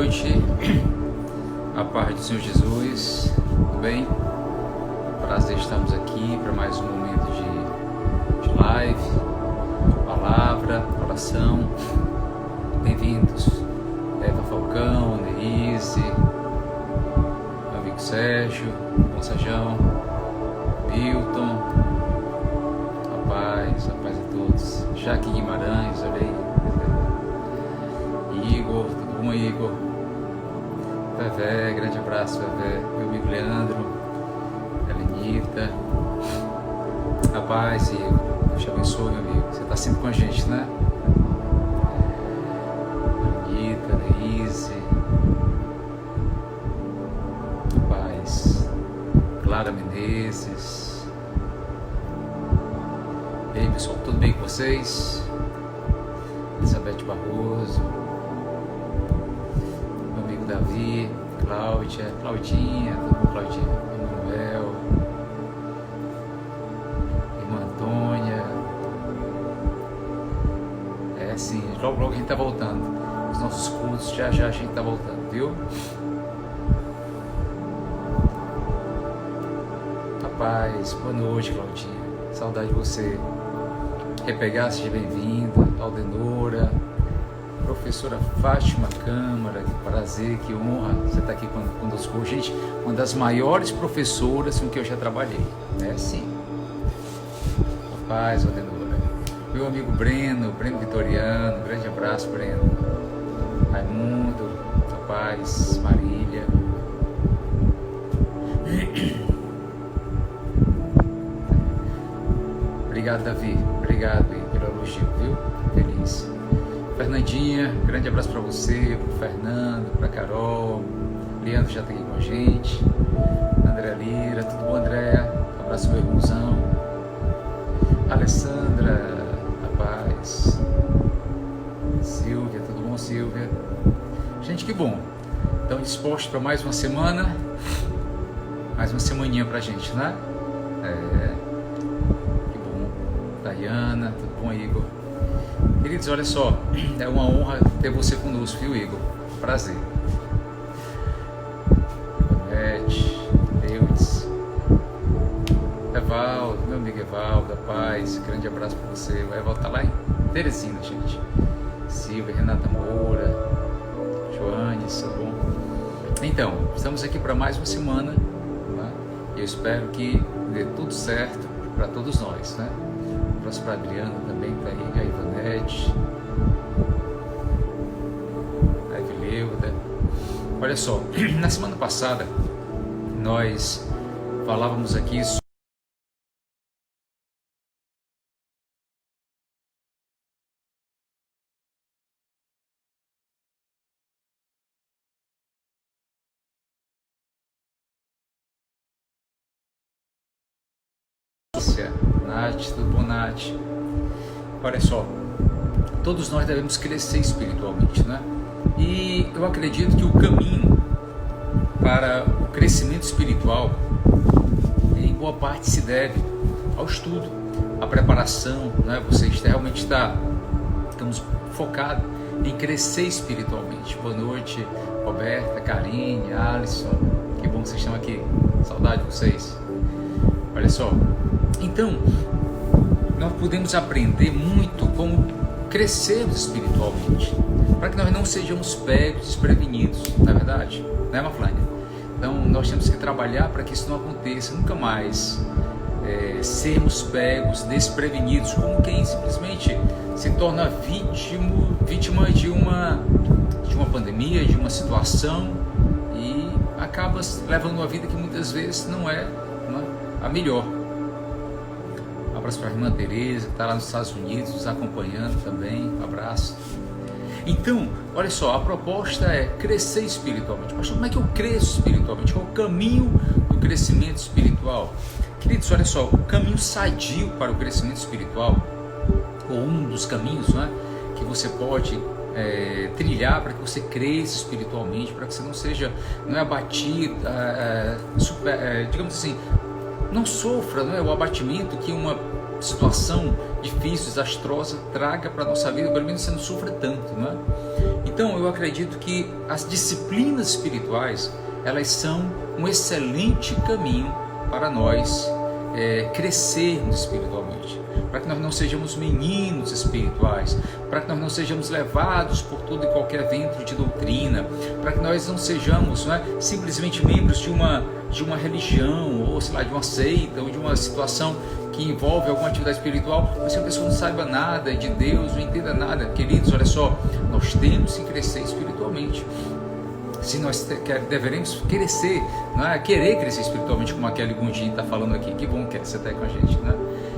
noite, a paz do Senhor Jesus, tudo bem? Prazer estarmos aqui para mais um momento de live, palavra, oração. Bem-vindos, Eva Falcão, Neise, meu amigo Sérgio, Gonçajão, Milton, a paz a todos. Jaque Guimarães, olha aí. Igor, tudo bom, Igor? Vevé, grande abraço, Vevé. Meu amigo Leandro, Helenita. Rapaz, Igor, Deus te abençoe, meu amigo. Você está sempre com a gente, né? Helenita, Neise. Rapaz, Clara Menezes. E aí, pessoal, tudo bem com vocês? Elizabeth Barroso. Davi, Cláudia, Claudinha, tudo bom, Claudinha? Emanuel, irmã Antônia. Sim, logo a gente tá voltando. Os nossos cultos, já a gente tá voltando, viu? Rapaz, boa noite, Claudinha. Saudade de você. Repegar, seja bem-vinda. Aldenora. Professora Fátima Câmara, que prazer, que honra você estar aqui conosco. Gente, uma das maiores professoras com que eu já trabalhei, né? Sim. Rapaz, Aldenora. Meu amigo Breno Vitoriano, grande abraço, Breno. Raimundo, rapaz, Marília. Obrigado, Davi. Obrigado pelo elogio, viu? Feliz. Fernandinha, grande abraço para você, para Fernando, para Carol, Leandro já está aqui com a gente, André Lira, tudo bom, André? Abraço, meu irmãozão. Alessandra, rapaz. Silvia, tudo bom, Silvia? Gente, que bom. Estão dispostos para mais uma semana, mais uma semaninha para a gente, né? Que bom. Dayana, tudo bom, Igor? Queridos, olha só, é uma honra ter você conosco, viu, Igor? Prazer. Ivonete, Eudes, Evaldo, meu amigo Evaldo, da paz, grande abraço para você. O Evaldo tá lá em Teresina, gente. Silvia, Renata Moura, Joane, tudo bom? Então, estamos aqui para mais uma semana, né? Eu espero que dê tudo certo para todos nós, né? Abraço para a Adriana também, tá aí, a Ivonete, a Evileuda. Olha só, na semana passada nós falávamos aqui Nath, tudo bom, Nath? Olha só, todos nós devemos crescer espiritualmente, né? E eu acredito que o caminho para o crescimento espiritual, em boa parte, se deve ao estudo, à preparação, né? Você realmente estamos focados em crescer espiritualmente. Boa noite, Roberta, Karine, Alisson, que bom que vocês estão aqui, saudade de vocês. Olha só, então, nós podemos aprender muito como crescermos espiritualmente, para que nós não sejamos pegos, desprevenidos, não é verdade? Não é, Maflânia? Então, nós temos que trabalhar para que isso não aconteça, nunca mais sermos pegos, desprevenidos, como quem simplesmente se torna vítima de uma pandemia, de uma situação e acaba levando uma vida que muitas vezes não é a melhor. Um abraço para a irmã Tereza, que está lá nos Estados Unidos, nos acompanhando também. Um abraço. Então, olha só, a proposta é crescer espiritualmente. Mas como é que eu cresço espiritualmente? Qual é o caminho do crescimento espiritual? Queridos, olha só, o caminho sadio para o crescimento espiritual, ou um dos caminhos, né, que você pode trilhar para que você cresça espiritualmente, para que você não seja abatido, digamos assim, não sofra o abatimento que uma situação difícil, desastrosa, traga para a nossa vida, pelo menos você não sofra tanto, não é? Então eu acredito que as disciplinas espirituais, elas são um excelente caminho para nós crescermos espiritualmente, para que nós não sejamos meninos espirituais, para que nós não sejamos levados por todo e qualquer vento de doutrina, para que nós não sejamos, não é, simplesmente membros de uma religião, ou sei lá, de uma seita, ou de uma situação que envolve alguma atividade espiritual, mas que a pessoa não saiba nada de Deus, não entenda nada. Queridos, olha só, nós temos que crescer espiritualmente. Se nós deveremos crescer, não é? Querer crescer espiritualmente, como a Kelly Gundin está falando aqui. Que bom que você está aí com a gente, né?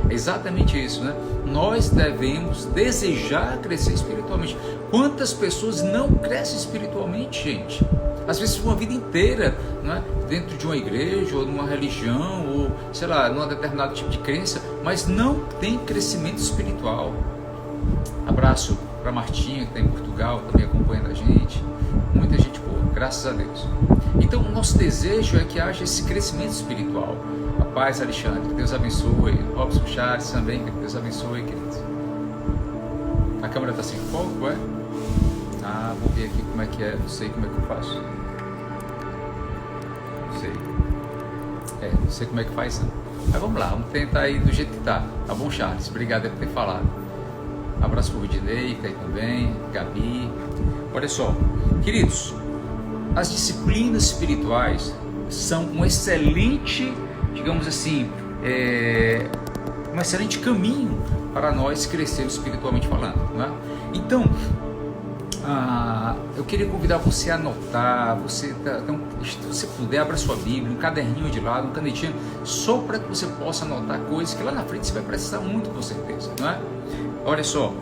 É exatamente isso, né? Nós devemos desejar crescer espiritualmente. Quantas pessoas não crescem espiritualmente, gente? Às vezes uma vida inteira, não é? Dentro de uma igreja ou numa religião ou, sei lá, num determinado tipo de crença, mas não tem crescimento espiritual. Abraço para Martinha, que está em Portugal, também acompanhando a gente. Muita gente boa, graças a Deus. Então, o nosso desejo é que haja esse crescimento espiritual. A paz, Alexandre, que Deus abençoe. Robson Charles também, que Deus abençoe, queridos. A câmera está sem foco, é? Ah, vou ver aqui como é que é, não sei como é que eu faço. Não sei. Não sei como é que faz, não. Mas vamos lá, vamos tentar aí do jeito que tá. Tá bom, Charles? Obrigado por ter falado. Abraço para o Rudinei, que tá aí também, Gabi. Olha só, queridos, as disciplinas espirituais são um excelente, digamos assim, um excelente caminho para nós crescermos espiritualmente falando, não é? Então, eu queria convidar você a anotar, se você puder, abra sua Bíblia, um caderninho de lado, um canetinho, só para que você possa anotar coisas que lá na frente você vai precisar muito, com certeza, não é? Olha só,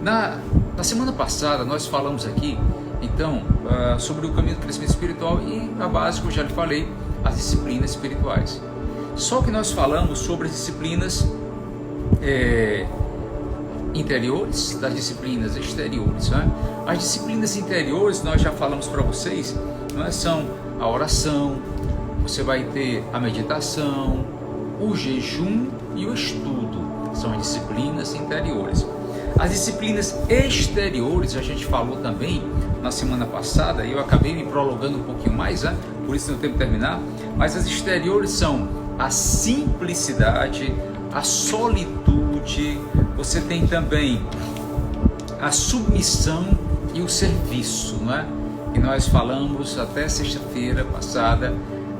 na semana passada nós falamos aqui, então, sobre o caminho do crescimento espiritual e a base que eu já lhe falei, as disciplinas espirituais. Só que nós falamos sobre as disciplinas interiores, das disciplinas exteriores, né? As disciplinas interiores, nós já falamos para vocês, né? São a oração, você vai ter a meditação, o jejum e o estudo, são as disciplinas interiores. As disciplinas exteriores, a gente falou também na semana passada, e eu acabei me prolongando um pouquinho mais, né? Por isso não tenho que terminar, mas as exteriores são a simplicidade, a solitude, você tem também a submissão e o serviço, não é? E nós falamos até sexta-feira passada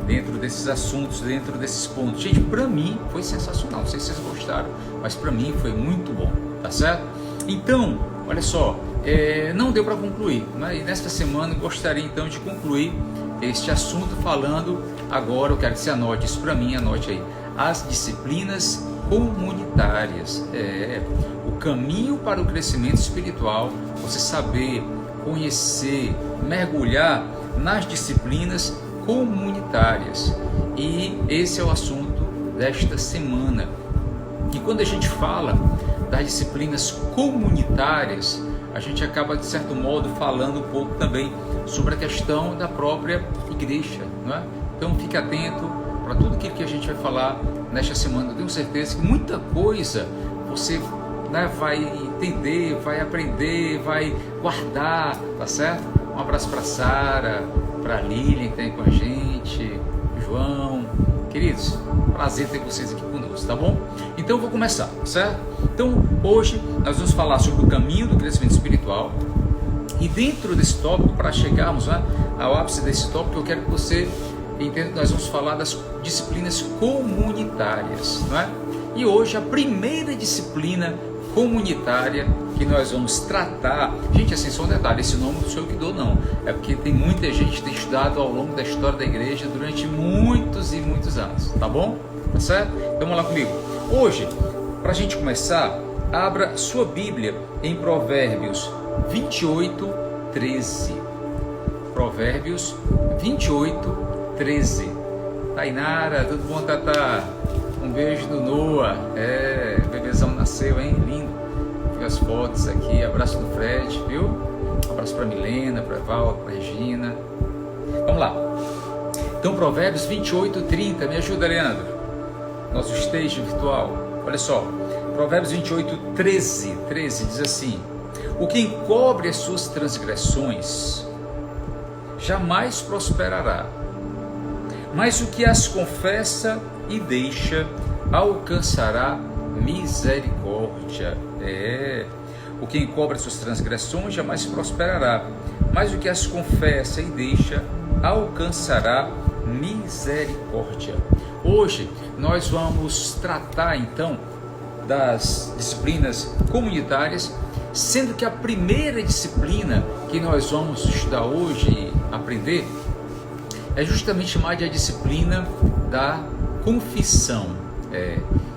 dentro desses assuntos, dentro desses pontos. Gente, para mim foi sensacional, não sei se vocês gostaram, mas para mim foi muito bom, tá certo? Então, olha só, não deu para concluir, né? E nesta semana eu gostaria então de concluir este assunto falando agora, eu quero que você anote isso para mim, anote aí, as disciplinas comunitárias, o caminho para o crescimento espiritual, você saber, conhecer, mergulhar nas disciplinas comunitárias, e esse é o assunto desta semana. E quando a gente fala das disciplinas comunitárias, a gente acaba de certo modo falando um pouco também sobre a questão da própria igreja, não é? Então fique atento para tudo aquilo que a gente vai falar nesta semana. Eu tenho certeza que muita coisa você, né, vai entender, vai aprender, vai guardar, tá certo? Um abraço para Sara, para Lilian que está aí com a gente, João, queridos, prazer ter vocês aqui conosco, tá bom? Então eu vou começar, certo? Então hoje nós vamos falar sobre o caminho do crescimento espiritual, e dentro desse tópico, para chegarmos, né, ao ápice desse tópico, eu quero que você entenda que nós vamos falar das disciplinas comunitárias, não é? E hoje a primeira disciplina comunitária que nós vamos tratar, gente, assim, só um detalhe, esse nome não sou eu que dou, não, é porque tem muita gente que tem estudado ao longo da história da igreja durante muitos e muitos anos, tá bom? Tá certo? Então vamos lá comigo. Hoje, para a gente começar, abra sua Bíblia em Provérbios 28, 13. Provérbios 28, 13. Tainara, tudo bom, Tatá? Um beijo do Noah. O bebezão nasceu, hein? Lindo. Viu as fotos aqui. Abraço do Fred, viu? Abraço para Milena, para Val, para Regina. Vamos lá. Então, Provérbios 28, 30. Me ajuda, Leandro. Nosso stage virtual. Olha só. Provérbios 28, 13 diz assim: o que encobre as suas transgressões jamais prosperará, mas o que as confessa e deixa alcançará misericórdia. O que encobre as suas transgressões jamais prosperará, mas o que as confessa e deixa alcançará misericórdia. Hoje nós vamos tratar então das disciplinas comunitárias, sendo que a primeira disciplina que nós vamos estudar hoje e aprender é justamente chamada de disciplina da confissão.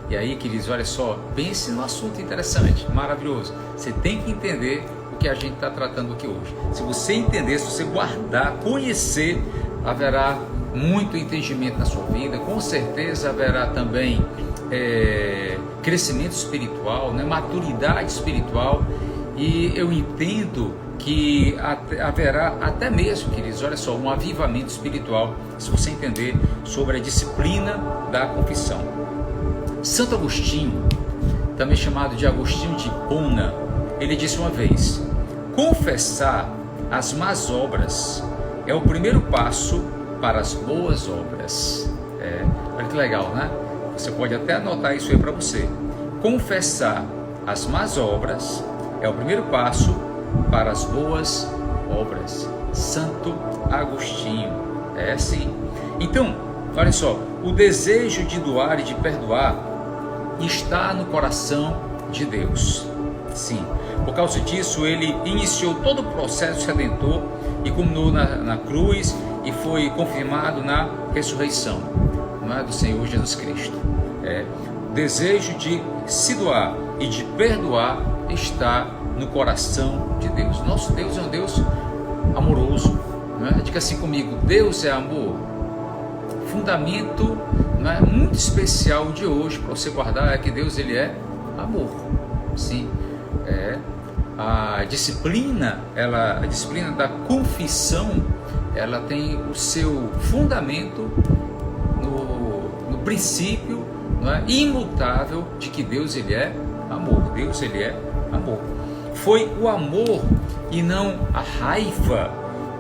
E aí, queridos, olha só, pense num assunto interessante, maravilhoso. Você tem que entender o que a gente está tratando aqui hoje. Se você entender, se você guardar, conhecer, haverá muito entendimento na sua vida, com certeza haverá também crescimento espiritual, maturidade espiritual, e eu entendo que haverá até mesmo, queridos, olha só, um avivamento espiritual, se você entender sobre a disciplina da confissão. Santo Agostinho, também chamado de Agostinho de Hipona, ele disse uma vez: confessar as más obras é o primeiro passo para as boas obras. Olha que legal, né? Você pode até anotar isso aí para você. Confessar as más obras é o primeiro passo para as boas obras. Santo Agostinho. Sim. Então, olha só, o desejo de doar e de perdoar está no coração de Deus. Sim. Por causa disso, ele iniciou todo o processo redentor e culminou na cruz e foi confirmado na ressurreição, do Senhor Jesus Cristo. O desejo de se doar e de perdoar está no coração de Deus. Nosso Deus é um Deus amoroso. Diga assim comigo: Deus é amor. Fundamento muito especial de hoje para você guardar é que Deus, ele é amor. Sim. A disciplina da confissão, ela tem o seu fundamento no princípio imutável de que Deus, ele é amor. Deus, ele é amor. Foi o amor e não a raiva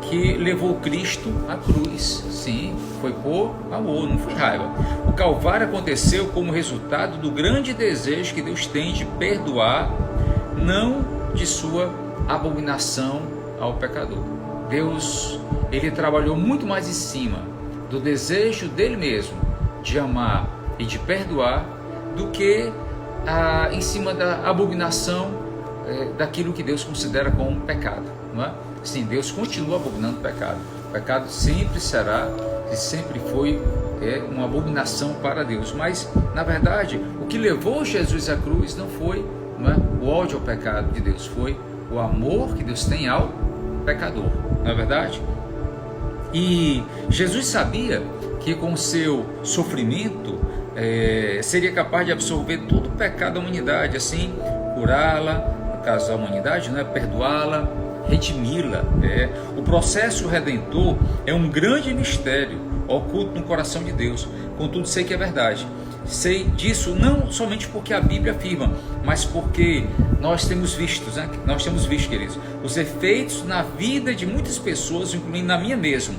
que levou Cristo à cruz. Sim, foi por amor, não foi raiva. O Calvário aconteceu como resultado do grande desejo que Deus tem de perdoar, não de sua abominação ao pecador. Deus, ele trabalhou muito mais em cima do desejo dele mesmo de amar e de perdoar do que em cima da abominação daquilo que Deus considera como pecado, não é? Sim, Deus continua abominando o pecado. O pecado sempre será e sempre foi uma abominação para Deus. Mas, na verdade, o que levou Jesus à cruz não foi o ódio ao pecado de Deus, foi o amor que Deus tem ao pecador, não é verdade? E Jesus sabia que com o seu sofrimento seria capaz de absorver todo o pecado da humanidade, assim, curá-la, no caso da humanidade, perdoá-la, redimi-la. O processo redentor é um grande mistério oculto no coração de Deus. Contudo, sei que é verdade. Sei disso não somente porque a Bíblia afirma, mas porque nós temos visto, queridos, os efeitos na vida de muitas pessoas, incluindo na minha mesmo,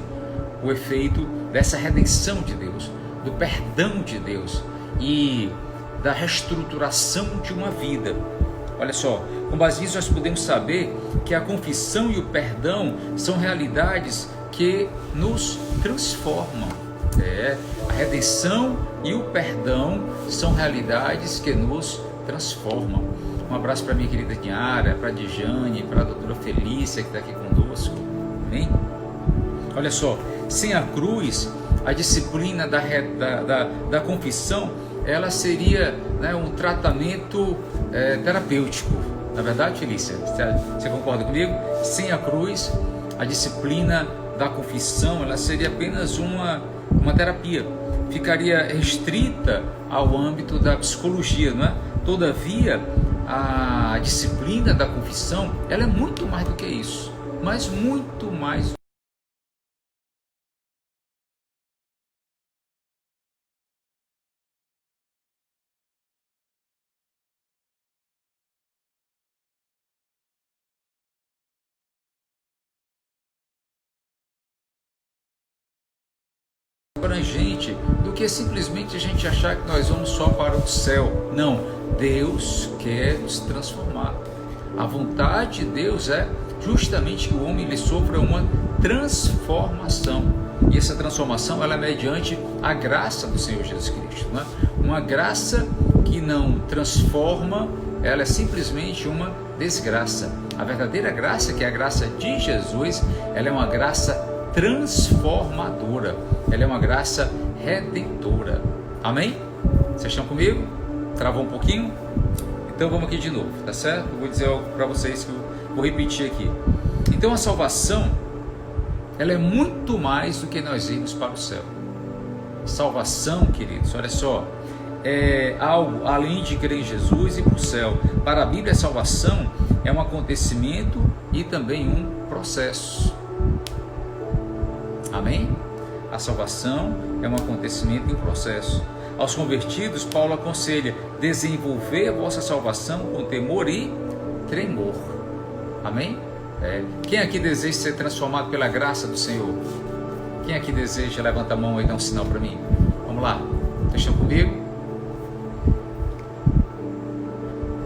o efeito dessa redenção de Deus, do perdão de Deus e da reestruturação de uma vida. Olha só, com base nisso nós podemos saber que a confissão e o perdão são realidades que nos transformam. A redenção e o perdão são realidades que nos transformam. Um abraço para minha querida Diara, para a Dijane, para a doutora Felícia que está aqui conosco. Amém? Olha só, sem a cruz, a disciplina da confissão, ela seria um tratamento terapêutico. Na verdade, Felícia, você concorda comigo? Sem a cruz, a disciplina da confissão, ela seria apenas uma terapia, ficaria restrita ao âmbito da psicologia, não é? Todavia, a disciplina da confissão, ela é muito mais do que isso, mas muito mais abrangente do que simplesmente a gente achar que nós vamos só para o céu. Não, Deus quer nos transformar. A vontade de Deus é justamente que o homem ele sofra uma transformação. E essa transformação ela é mediante a graça do Senhor Jesus Cristo, né? Uma graça que não transforma, ela é simplesmente uma desgraça. A verdadeira graça, que é a graça de Jesus, ela é uma graça transformadora, ela é uma graça redentora. Amém? Vocês estão comigo? Travou um pouquinho? Então vamos aqui de novo, tá certo? Eu vou dizer algo para vocês que eu vou repetir aqui. Então a salvação, ela é muito mais do que nós irmos para o céu. Salvação, queridos, olha só, é algo além de crer em Jesus e para o céu. Para a Bíblia, a salvação é um acontecimento e também um processo. Amém? A salvação é um acontecimento e um processo. Aos convertidos, Paulo aconselha: desenvolver a vossa salvação com temor e tremor. Amém? Quem aqui deseja ser transformado pela graça do Senhor? Quem aqui deseja? Levanta a mão e dá um sinal para mim. Vamos lá, vocês estão comigo?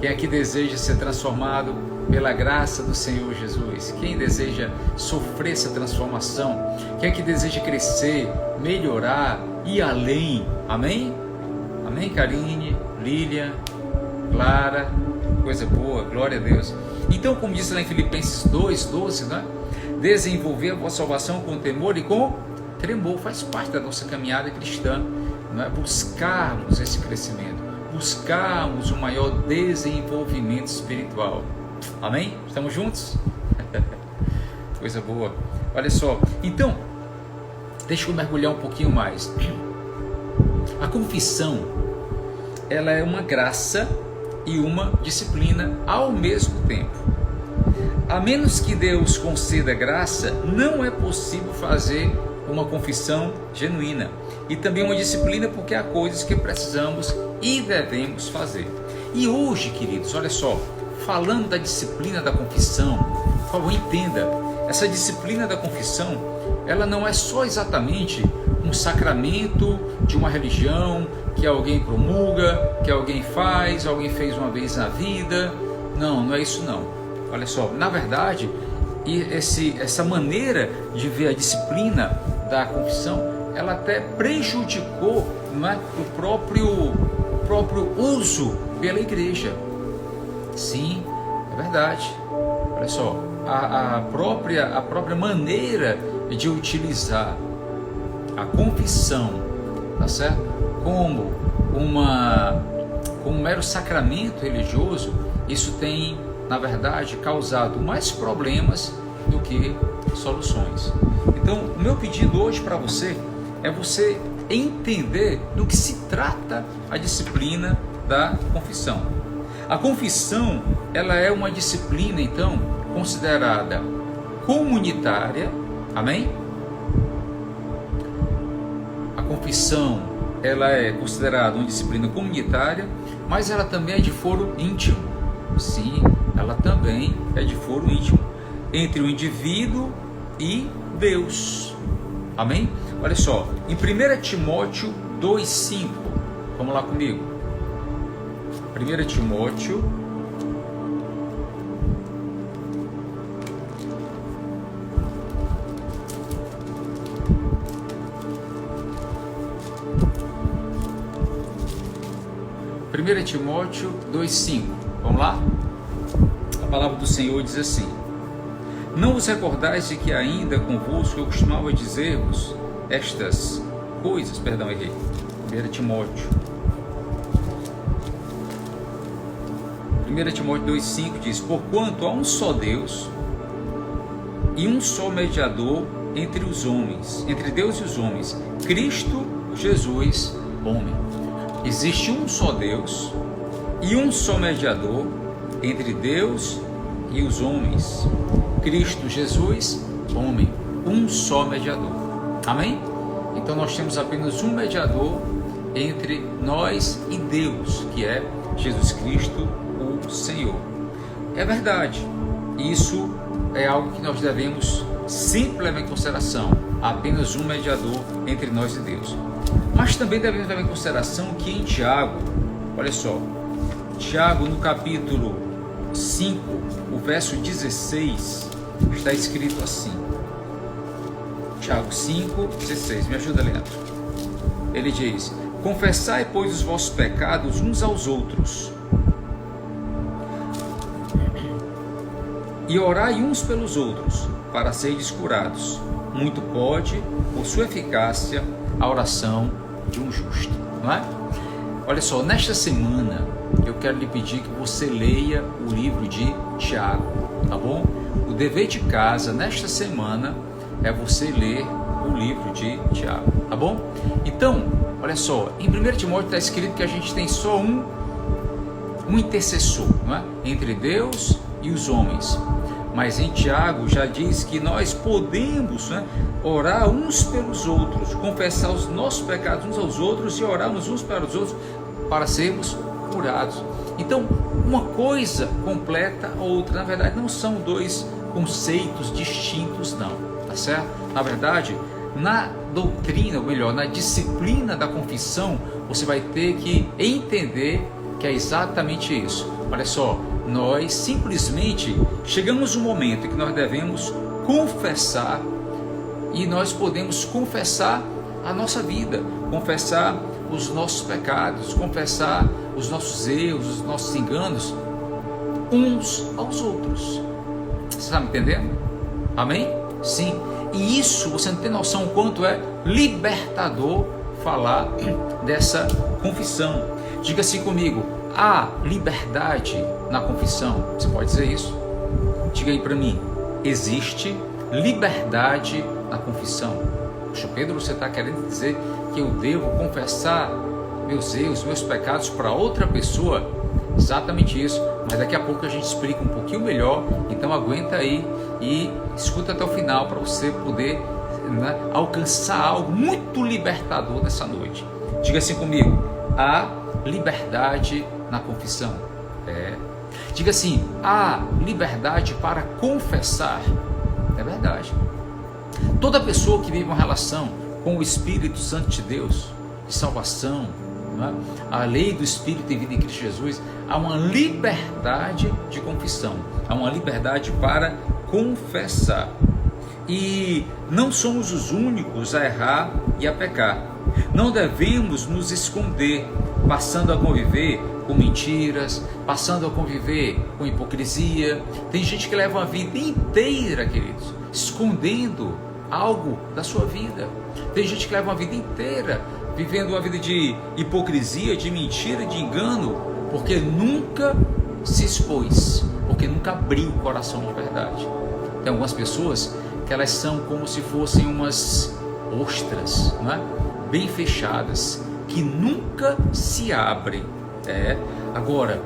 Quem aqui deseja ser transformado pela graça do Senhor Jesus? Quem deseja sofrer essa transformação? Quem aqui deseja crescer, melhorar, ir além? Amém? Amém, Karine, Lília, Clara, coisa boa, glória a Deus. Então, como diz lá em Filipenses 2:12, né? Desenvolver a vossa salvação com temor e com tremor, faz parte da nossa caminhada cristã, não é? Buscarmos esse crescimento, buscarmos um maior desenvolvimento espiritual. Amém? Estamos juntos? Coisa boa. Olha só, então, deixa eu mergulhar um pouquinho mais. A confissão, ela é uma graça e uma disciplina ao mesmo tempo. A menos que Deus conceda graça, não é possível fazer uma confissão genuína. E também uma disciplina, porque há coisas que precisamos e devemos fazer. E hoje, queridos, olha só, falando da disciplina da confissão, por favor, entenda, essa disciplina da confissão, ela não é só exatamente um sacramento de uma religião que alguém promulga, que alguém faz, alguém fez uma vez na vida. Não, não é isso não. Olha só, na verdade, essa maneira de ver a disciplina da confissão, ela até prejudicou, não é, o próprio uso pela igreja. Sim, é verdade. Olha só, a própria maneira de utilizar a confissão, tá certo? Como um mero sacramento religioso, isso tem, na verdade, causado mais problemas do que soluções. Então, o meu pedido hoje para você é você entender do que se trata a disciplina da confissão. A confissão, ela é uma disciplina, então, considerada comunitária. Amém? A confissão, ela é considerada uma disciplina comunitária, mas ela também é de foro íntimo. Sim, ela também é de foro íntimo, entre o indivíduo e Deus. Amém? Olha só, em 1 Timóteo 2,5, vamos lá comigo. 1 Timóteo 2,5, vamos lá? A palavra do Senhor diz assim: não vos recordais de que ainda convosco eu costumava dizer-vos estas coisas, errei, 1 Timóteo 2,5 diz: porquanto há um só Deus e um só mediador entre os homens, entre Deus e os homens, Cristo Jesus, homem. Existe um só Deus e um só mediador entre Deus e os homens, Cristo Jesus, homem. Um só mediador. Amém? Então nós temos apenas um mediador entre nós e Deus, que é Jesus Cristo, o Senhor. É verdade. Isso é algo que nós devemos sempre levar em consideração. há apenas um mediador entre nós e Deus. Mas também devemos levar em consideração que em Tiago, olha só, Tiago no capítulo 5, o verso 16, está escrito assim. Tiago 5, 16, me ajuda, Leandro. Ele diz: confessai, pois, os vossos pecados uns aos outros, e orai uns pelos outros, para serdes curados. Muito pode, por sua eficácia, a oração de um justo. Não é? Olha só, nesta semana eu quero lhe pedir que você leia o livro de Tiago, tá bom? O dever de casa nesta semana é você ler o livro de Tiago, tá bom? Então, olha só, em 1 Timóteo está escrito que a gente tem só um intercessor, não é? Entre Deus e os homens. Mas em Tiago já diz que nós podemos, né, orar uns pelos outros, confessar os nossos pecados uns aos outros e orarmos uns para os outros para sermos curados. Então, uma coisa completa a outra. Na verdade, não são dois conceitos distintos, não, tá certo? Na verdade, na doutrina, ou melhor, na disciplina da confissão, você vai ter que entender que é exatamente isso. Olha só, nós simplesmente chegamos um momento em que nós devemos confessar, e nós podemos confessar a nossa vida, confessar os nossos pecados, confessar os nossos erros, os nossos enganos uns aos outros. Você está me entendendo? Amém? Sim. E isso, você não tem noção o quanto é libertador falar dessa confissão. Diga assim comigo: há liberdade na confissão. Você pode dizer isso? Diga aí para mim: existe liberdade na confissão. Poxa, Pedro, você está querendo dizer que eu devo confessar meus erros, meus pecados para outra pessoa? Exatamente isso, mas daqui a pouco a gente explica um pouquinho melhor. Então aguenta aí e escuta até o final para você poder, né, alcançar algo muito libertador nessa noite. Diga assim comigo: há liberdade na confissão. Diga assim: há liberdade para confessar. É verdade. Toda pessoa que vive uma relação com o Espírito Santo de Deus, de salvação, né, a lei do Espírito em vida em Cristo Jesus, há uma liberdade de confissão, há uma liberdade para confessar. E não somos os únicos a errar e a pecar. Não devemos nos esconder, passando a conviver com mentiras, passando a conviver com hipocrisia. Tem gente que leva uma vida inteira, queridos, escondendo algo da sua vida. Tem gente que leva uma vida inteira vivendo uma vida de hipocrisia, de mentira, de engano, porque nunca se expôs, porque nunca abriu o coração de verdade. Tem algumas pessoas que elas são como se fossem umas ostras, não é? Bem fechadas, que nunca se abrem. Agora,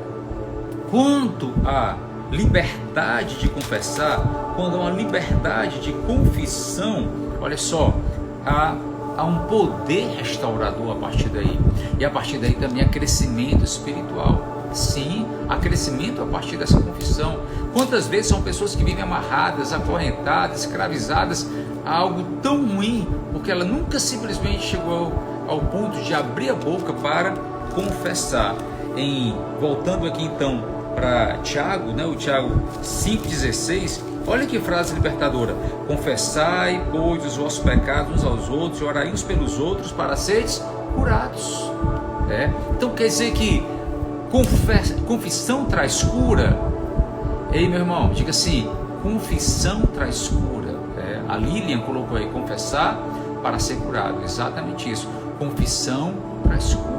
quanto à liberdade de confessar, quando há uma liberdade de confissão, olha só, há um poder restaurador a partir daí. E a partir daí também há crescimento espiritual. Sim, há crescimento a partir dessa confissão. Quantas vezes são pessoas que vivem amarradas, acorrentadas, escravizadas a algo tão ruim, porque ela nunca simplesmente chegou ao ponto de abrir a boca para confessar. Voltando aqui então para Tiago, né, o Tiago 5,16, olha que frase libertadora: confessai, pois, os vossos pecados uns aos outros e orai uns pelos outros para seres curados. Então quer dizer que confissão traz cura. Ei, meu irmão, diga assim: confissão traz cura. A Lilian colocou aí: confessar para ser curado. Exatamente isso, confissão traz cura.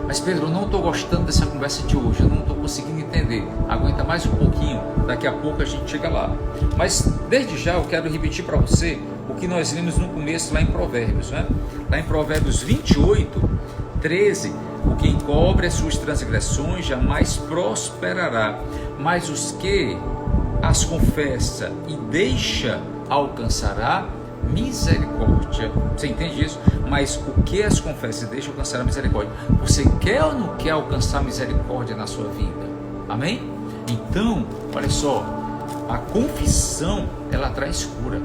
Mas Pedro, eu não estou gostando dessa conversa de hoje, eu não estou conseguindo entender. Aguenta mais um pouquinho, daqui a pouco a gente chega lá. Mas desde já eu quero repetir para você o que nós lemos no começo lá em Provérbios, né? Lá em Provérbios 28, 13: o que encobre as suas transgressões jamais prosperará, mas os que as confessa e deixa alcançará misericórdia. Você entende isso? Mas o que as confessa e deixa alcançará misericórdia. Você quer ou não quer alcançar misericórdia na sua vida? Amém? Então, olha só, a confissão, ela traz cura.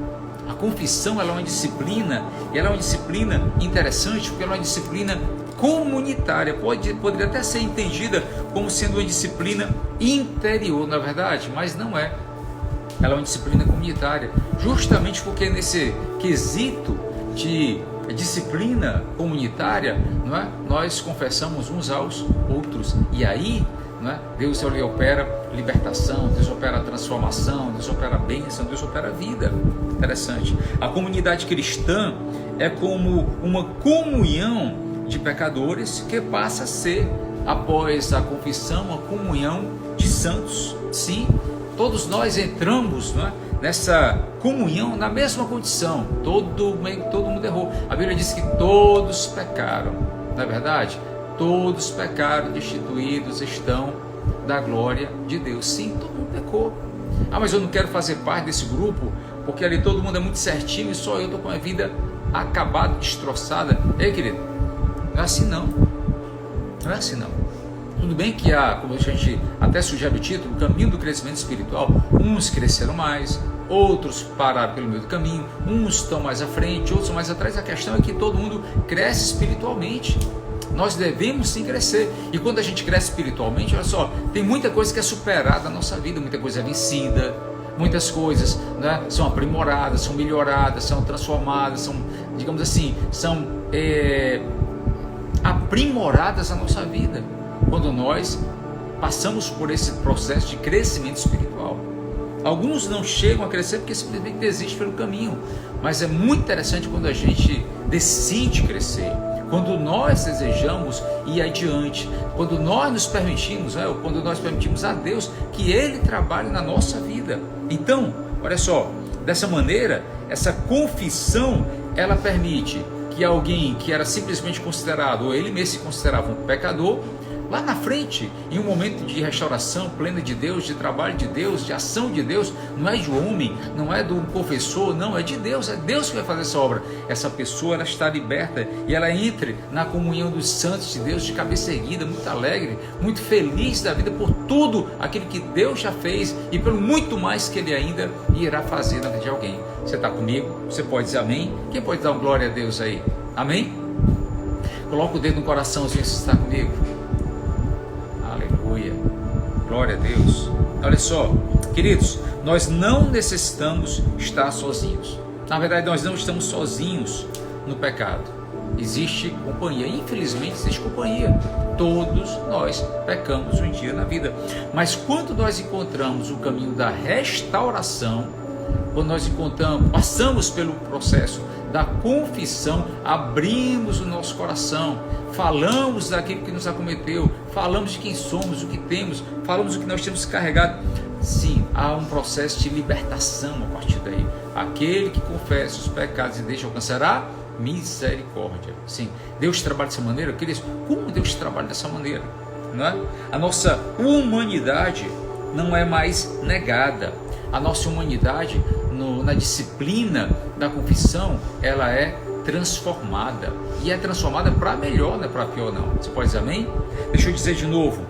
A confissão, ela é uma disciplina, e ela é uma disciplina interessante, porque ela é uma disciplina comunitária, poderia até ser entendida como sendo uma disciplina interior, na verdade, mas não é. Ela é uma disciplina comunitária, justamente porque nesse quesito de disciplina comunitária, não é? Nós confessamos uns aos outros, e aí, não é? Deus ele opera libertação, Deus opera transformação, Deus opera bênção, Deus opera vida. Interessante. A comunidade cristã é como uma comunhão de pecadores que passa a ser, após a confissão, uma comunhão de santos. Sim, todos nós entramos, não é, nessa comunhão na mesma condição. Todo mundo errou. A Bíblia diz que todos pecaram, não é verdade? Todos pecaram, destituídos estão da glória de Deus. Sim, todo mundo pecou. Ah, mas eu não quero fazer parte desse grupo, porque ali todo mundo é muito certinho e só eu estou com a vida acabada, destroçada. Ei, querido, não é assim não. Não é assim não. Tudo bem que como a gente até sugere o título, o caminho do crescimento espiritual, uns cresceram mais, outros pararam pelo meio do caminho, uns estão mais à frente, outros mais atrás. A questão é que todo mundo cresce espiritualmente. Nós devemos sim crescer. E quando a gente cresce espiritualmente, olha só, tem muita coisa que é superada na nossa vida, muita coisa é vencida, muitas coisas, né, são aprimoradas, são melhoradas, são transformadas, são, digamos assim, são aprimoradas na nossa vida, quando nós passamos por esse processo de crescimento espiritual. Alguns não chegam a crescer porque simplesmente desistem pelo caminho, mas é muito interessante quando a gente decide crescer, quando nós desejamos ir adiante, quando nós nos permitimos, quando nós permitimos a Deus que Ele trabalhe na nossa vida. Então, olha só, dessa maneira, essa confissão, ela permite que alguém que era simplesmente considerado, ou ele mesmo se considerava um pecador, lá na frente, em um momento de restauração plena de Deus, de trabalho de Deus, de ação de Deus, não é de homem, não é do confessor, não, é de Deus, é Deus que vai fazer essa obra. Essa pessoa, ela está liberta e ela entra na comunhão dos santos de Deus de cabeça erguida, muito alegre, muito feliz da vida por tudo aquilo que Deus já fez e pelo muito mais que Ele ainda irá fazer na vida de alguém. Você está comigo? Você pode dizer amém? Quem pode dar uma glória a Deus aí? Amém? Coloca o dedo no coraçãozinho se está comigo. Aleluia, glória a Deus. Olha só, queridos, nós não necessitamos estar sozinhos. Na verdade, nós não estamos sozinhos no pecado. Existe companhia, infelizmente existe companhia. Todos nós pecamos um dia na vida. Mas quando nós encontramos o caminho da restauração, quando nós passamos pelo processo da confissão, abrimos o nosso coração, falamos daquilo que nos acometeu, falamos de quem somos, o que temos, falamos do que nós temos carregado. Sim, há um processo de libertação a partir daí. Aquele que confessa os pecados e deixa alcançará misericórdia. Sim, Deus trabalha dessa maneira, queridos. Como Deus trabalha dessa maneira? Não é? A nossa humanidade não é mais negada. A nossa humanidade, na disciplina da confissão, ela é transformada. E é transformada para melhor, não é para pior não. Você pode dizer amém? Deixa eu dizer de novo.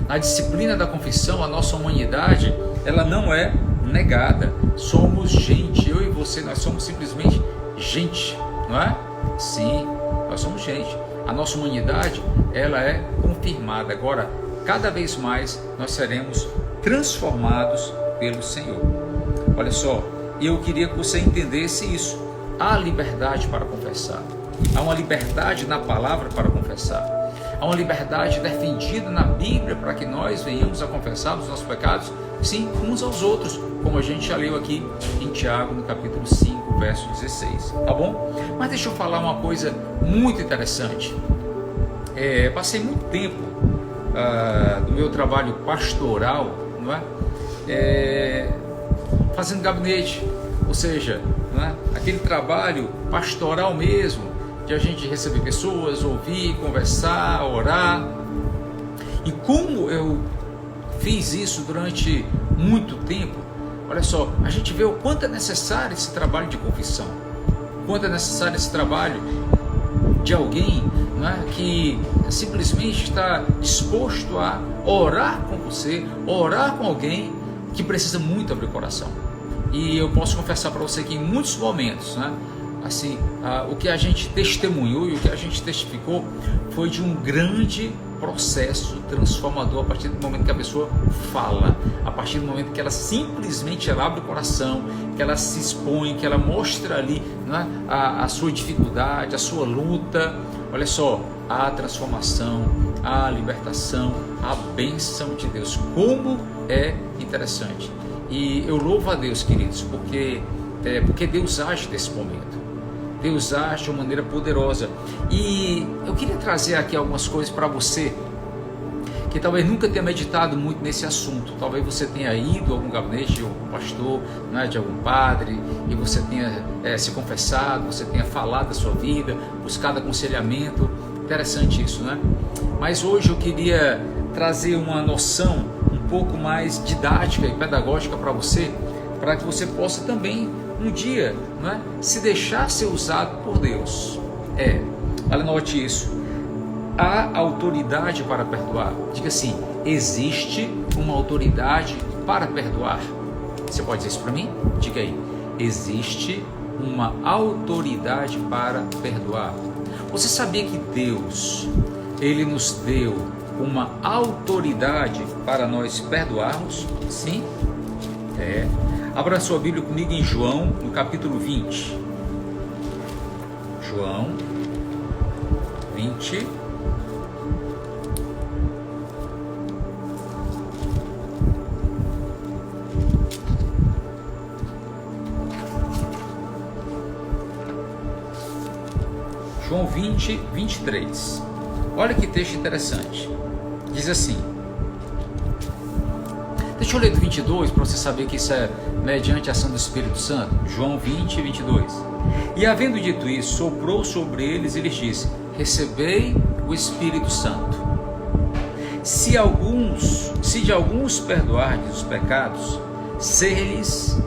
Na disciplina da confissão, a nossa humanidade, ela não é negada. Somos gente, eu e você, nós somos simplesmente gente, não é? Sim, nós somos gente. A nossa humanidade, ela é confirmada. Agora, cada vez mais, nós seremos transformados pelo Senhor. Olha só, eu queria que você entendesse isso. Há liberdade para confessar. Há uma liberdade na palavra para confessar. Há uma liberdade defendida na Bíblia para que nós venhamos a confessar os nossos pecados, sim, uns aos outros, como a gente já leu aqui em Tiago, no capítulo 5, verso 16, tá bom? Mas deixa eu falar uma coisa muito interessante. Passei muito tempo do meu trabalho pastoral, não é? Fazendo gabinete, ou seja, não é? Aquele trabalho pastoral mesmo, de a gente receber pessoas, ouvir, conversar, orar. E como eu fiz isso durante muito tempo, olha só, a gente vê o quanto é necessário esse trabalho de confissão, o quanto é necessário esse trabalho de alguém, não é, que simplesmente está disposto a orar com você, orar com alguém que precisa muito abrir o coração. E eu posso confessar para você que em muitos momentos, né, assim, o que a gente testemunhou e o que a gente testificou foi de um grande processo transformador a partir do momento que a pessoa fala, a partir do momento que ela simplesmente abre o coração, que ela se expõe, que ela mostra ali, né, a sua dificuldade, a sua luta. Olha só, a transformação, a libertação, a bênção de Deus, como é interessante. E eu louvo a Deus, queridos, porque Deus age nesse momento. Deus age de uma maneira poderosa. E eu queria trazer aqui algumas coisas para você que talvez nunca tenha meditado muito nesse assunto. Talvez você tenha ido a algum gabinete de algum pastor, né, de algum padre, e você tenha se confessado, você tenha falado da sua vida, buscado aconselhamento. Interessante isso, né? Mas hoje eu queria trazer uma noção um pouco mais didática e pedagógica para você, para que você possa também um dia, não é, se deixar ser usado por Deus. Anote isso. Há autoridade para perdoar. Diga assim: existe uma autoridade para perdoar. Você pode dizer isso para mim? Diga aí: existe uma autoridade para perdoar. Você sabia que Deus, Ele nos deu uma autoridade para nós perdoarmos? Sim? Abra sua Bíblia comigo em João, no capítulo 20. João 20. João 20, 23. Olha que texto interessante. Diz assim. Deixa eu ler do 22 para você saber que isso é mediante a ação do Espírito Santo. João 20, 22. E havendo dito isso, soprou sobre eles e lhes disse: recebei o Espírito Santo. Se de alguns perdoardes os pecados, são-lhes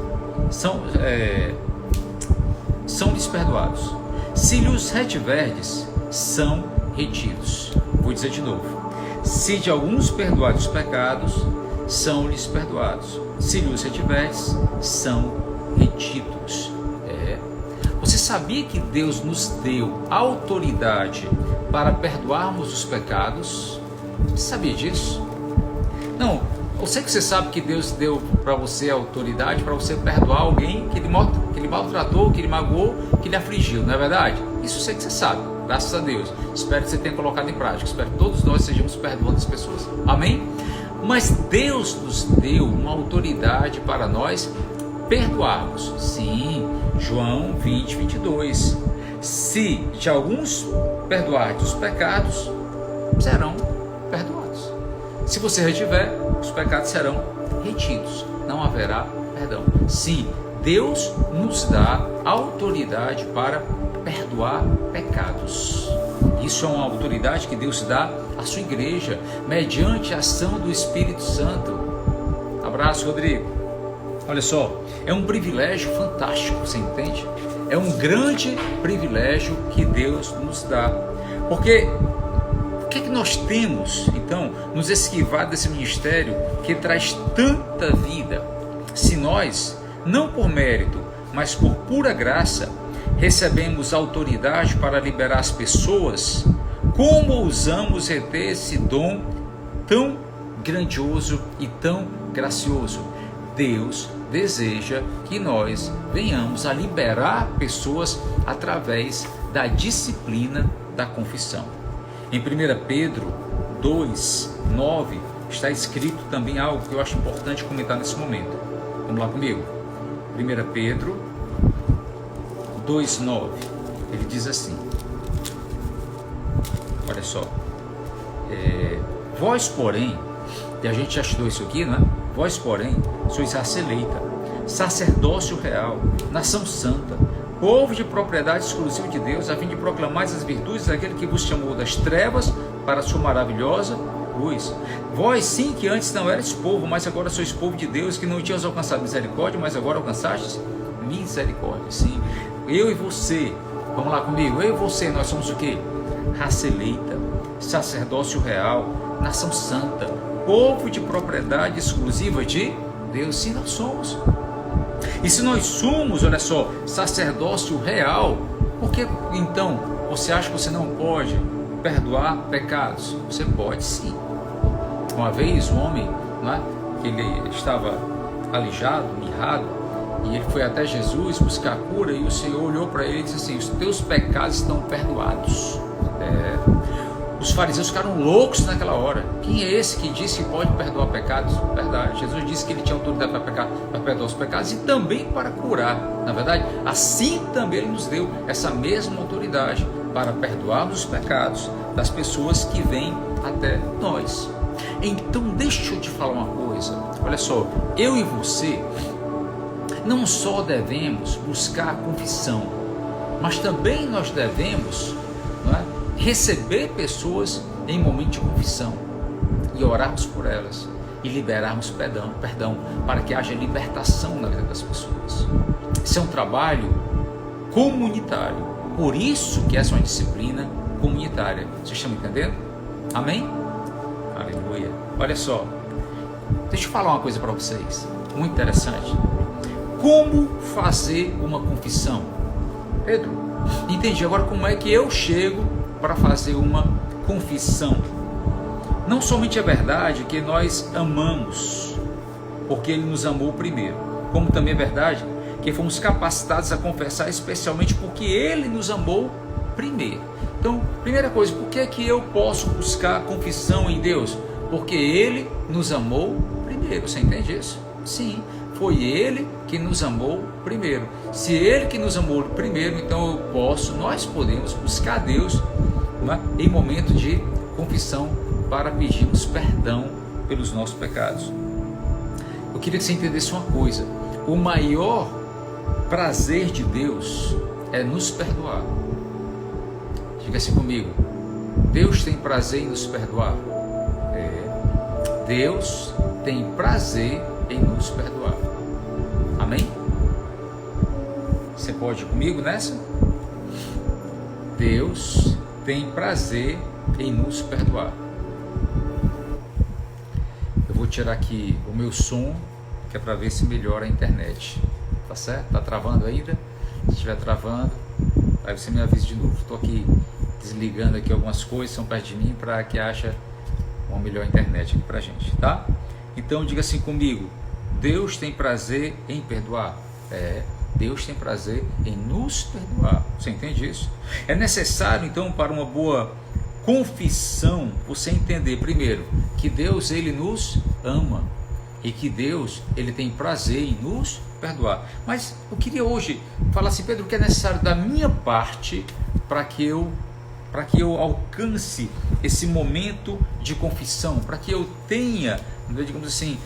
perdoados. Se lhes retiverdes, são retidos. Vou dizer de novo. Se de alguns perdoardes os pecados, são-lhes perdoados. Se lhes retiverdes, são retidos. Você sabia que Deus nos deu autoridade para perdoarmos os pecados? Você sabia disso? Não, eu sei que você sabe que Deus deu para você autoridade para você perdoar alguém que ele maltratou, que ele magoou, que ele afligiu, não é verdade? Isso eu sei que você sabe, graças a Deus. Espero que você tenha colocado em prática, espero que todos nós sejamos perdoando as pessoas, amém? Mas Deus nos deu uma autoridade para nós perdoarmos. Sim, João 20, 22. Se de alguns perdoardes os pecados, serão perdoados. Se você retiver, os pecados serão retidos. Não haverá perdão. Sim, Deus nos dá autoridade para perdoar pecados. Isso é uma autoridade que Deus dá à sua igreja, mediante a ação do Espírito Santo. Abraço, Rodrigo. Olha só, é um privilégio fantástico, você entende? É um grande privilégio que Deus nos dá. Porque o que é que nós temos, então, nos esquivar desse ministério que traz tanta vida? Se nós, não por mérito, mas por pura graça, recebemos autoridade para liberar as pessoas, como ousamos reter esse dom tão grandioso e tão gracioso? Deus deseja que nós venhamos a liberar pessoas através da disciplina da confissão. Em 1 Pedro 2, 9, está escrito também algo que eu acho importante comentar nesse momento. Vamos lá comigo? 1 Pedro 2, 9, ele diz assim, olha só, vós porém, e a gente já estudou isso aqui, né? Vós porém, sois raça eleita, sacerdócio real, nação santa, povo de propriedade exclusiva de Deus, a fim de proclamar as virtudes daquele que vos chamou das trevas para a sua maravilhosa luz. Vós sim que antes não erais povo, mas agora sois povo de Deus, que não tínhamos alcançado misericórdia, mas agora alcançastes misericórdia. Sim, eu e você, vamos lá comigo, eu e você, nós somos o quê? Raça eleita, sacerdócio real, nação santa, povo de propriedade exclusiva de Deus. Sim, nós somos. E se nós somos, olha só, sacerdócio real, por que então você acha que você não pode perdoar pecados? Você pode sim. Uma vez um homem, não é, ele estava aleijado, mirrado, e ele foi até Jesus buscar a cura, e o Senhor olhou para ele e disse assim: os teus pecados estão perdoados. Os fariseus ficaram loucos naquela hora. Quem é esse que disse que pode perdoar pecados? Verdade, Jesus disse que ele tinha autoridade para perdoar os pecados e também para curar. Na verdade, assim também ele nos deu essa mesma autoridade para perdoarmos os pecados das pessoas que vêm até nós. Então deixa eu te falar uma coisa. Olha só, eu e você não só devemos buscar a confissão, mas também nós devemos, não é, receber pessoas em momento de confissão e orarmos por elas e liberarmos perdão para que haja libertação na vida das pessoas. Isso é um trabalho comunitário, por isso que essa é uma disciplina comunitária. Vocês estão me entendendo? Amém? Aleluia. Olha só, deixa eu falar uma coisa para vocês, muito interessante. Como fazer uma confissão? Pedro, entendi, agora como é que eu chego para fazer uma confissão? Não somente é verdade que nós amamos, porque Ele nos amou primeiro, como também é verdade que fomos capacitados a confessar, especialmente porque Ele nos amou primeiro. Então, primeira coisa, por que é que eu posso buscar confissão em Deus? Porque Ele nos amou primeiro. Você entende isso? Sim, foi Ele que nos amou primeiro. Se Ele que nos amou primeiro, então nós podemos buscar Deus, né, em momento de confissão para pedirmos perdão pelos nossos pecados. Eu queria que você entendesse uma coisa: o maior prazer de Deus é nos perdoar. Diga assim comigo: Deus tem prazer em nos perdoar. Deus tem prazer em nos perdoar. Amém? Você pode ir comigo nessa? Deus tem prazer em nos perdoar. Eu vou tirar aqui o meu som, que é para ver se melhora a internet. Tá certo? Tá travando ainda? Se estiver travando, aí você me avisa de novo. Estou aqui desligando aqui algumas coisas, são perto de mim, para que haja uma melhor internet aqui pra gente, tá? Então diga assim comigo: Deus tem prazer em perdoar. Deus tem prazer em nos perdoar. Você entende isso? É necessário então, para uma boa confissão, você entender primeiro que Deus, Ele nos ama e que Deus, Ele tem prazer em nos perdoar. Mas eu queria hoje falar assim: Pedro, o que é necessário da minha parte para que eu alcance esse momento de confissão, para que eu tenha, digamos assim,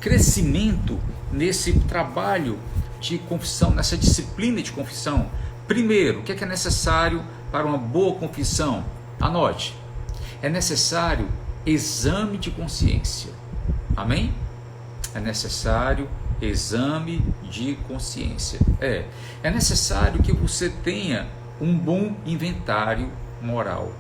crescimento nesse trabalho de confissão, nessa disciplina de confissão? Primeiro, o que é necessário para uma boa confissão? Anote: é necessário exame de consciência. Amém? É necessário exame de consciência. É necessário que você tenha um bom inventário moral.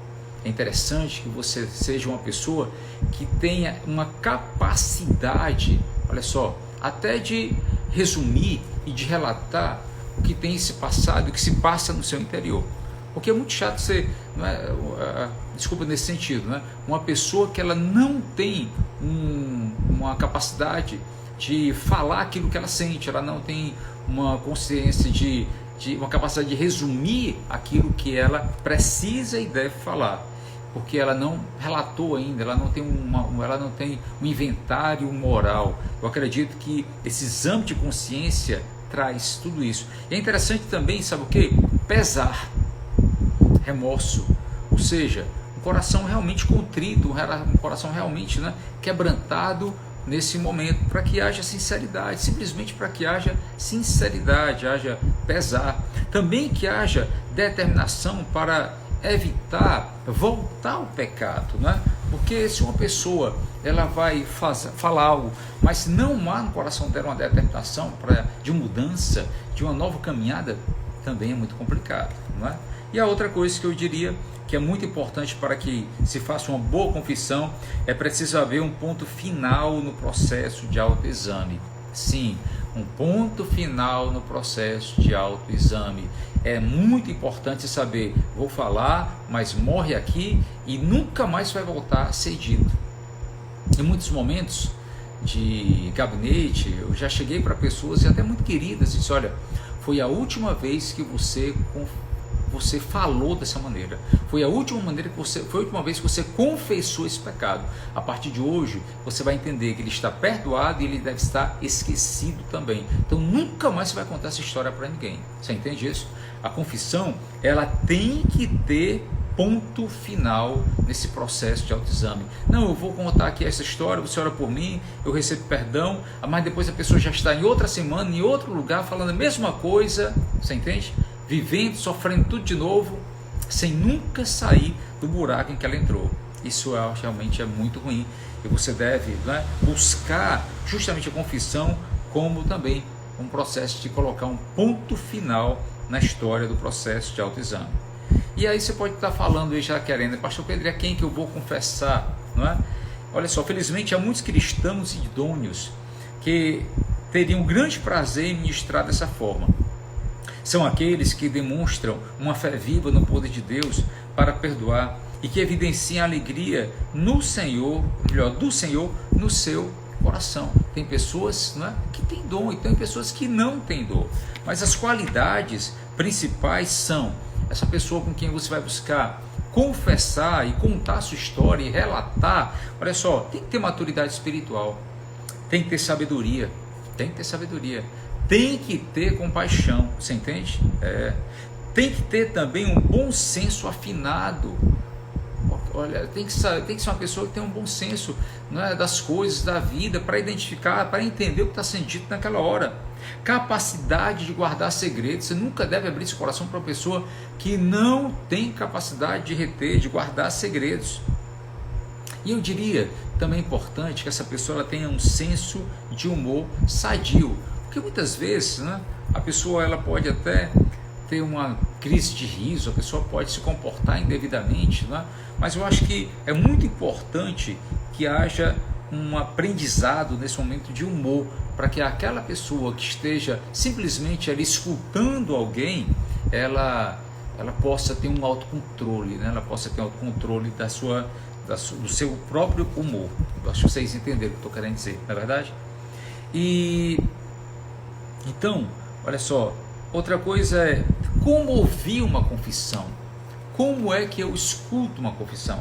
É interessante que você seja uma pessoa que tenha uma capacidade, olha só, até de resumir e de relatar o que tem se passado, o que se passa no seu interior. Porque é muito chato ser, desculpa nesse sentido, uma pessoa que ela não tem uma capacidade de falar aquilo que ela sente, ela não tem uma consciência de uma capacidade de resumir aquilo que ela precisa e deve falar, porque ela não relatou ainda, ela não tem um inventário moral. Eu acredito que esse exame de consciência traz tudo isso. E é interessante também, sabe o que? Pesar, remorso, ou seja, um coração realmente contrito, um coração realmente quebrantado nesse momento, para que haja sinceridade, simplesmente para que haja sinceridade, haja pesar, também que haja determinação para evitar voltar ao pecado, Porque se uma pessoa ela vai falar algo, mas não há no coração dela uma determinação de mudança, de uma nova caminhada, também é muito complicado, E a outra coisa que eu diria que é muito importante para que se faça uma boa confissão, é preciso haver um ponto final no processo de autoexame. Sim, um ponto final no processo de autoexame. É muito importante saber, vou falar, mas morre aqui e nunca mais vai voltar a ser dito. Em muitos momentos de gabinete, eu já cheguei para pessoas e até muito queridas e disse: olha, foi a última vez que você falou dessa maneira, foi a última vez que você confessou esse pecado. A partir de hoje você vai entender que ele está perdoado e ele deve estar esquecido também. Então nunca mais você vai contar essa história para ninguém. Você entende isso? A confissão, ela tem que ter ponto final nesse processo de autoexame. Não, eu vou contar aqui essa história, você ora por mim, eu recebo perdão, mas depois a pessoa já está em outra semana, em outro lugar, falando a mesma coisa, você entende? Vivendo, sofrendo tudo de novo, sem nunca sair do buraco em que ela entrou. Isso realmente é muito ruim, e você deve, né, buscar justamente a confissão como também um processo de colocar um ponto final na história do processo de autoexame. E aí você pode estar falando aí já querendo: pastor Pedro, é quem que eu vou confessar? Não é? Olha só, felizmente há muitos cristãos idôneos que teriam grande prazer em ministrar dessa forma. São aqueles que demonstram uma fé viva no poder de Deus para perdoar e que evidenciam a alegria no Senhor, do Senhor no seu coração. Tem pessoas, não é, que têm dom e tem pessoas que não têm dom. Mas as qualidades principais são: essa pessoa com quem você vai buscar confessar e contar a sua história e relatar. Olha só, tem que ter maturidade espiritual, tem que ter sabedoria, tem que ter compaixão, você entende? Tem que ter também um bom senso afinado. Olha, tem que ser uma pessoa que tem um bom senso, não é, das coisas da vida, para identificar, para entender o que está sendo dito naquela hora. Capacidade de guardar segredos. Você nunca deve abrir seu coração para uma pessoa que não tem capacidade de reter, de guardar segredos. E eu diria também importante que essa pessoa ela tenha um senso de humor sadio, porque muitas vezes, né, a pessoa ela pode até ter uma crise de riso, a pessoa pode se comportar indevidamente, né? Mas eu acho que é muito importante que haja um aprendizado nesse momento de humor, para que aquela pessoa que esteja simplesmente ali escutando alguém, ela possa ter um autocontrole, né? Ela possa ter um autocontrole do seu próprio humor. Eu acho que vocês entenderam o que eu estou querendo dizer, não é verdade? E então, olha só, outra coisa é como ouvir uma confissão. Como é que eu escuto uma confissão?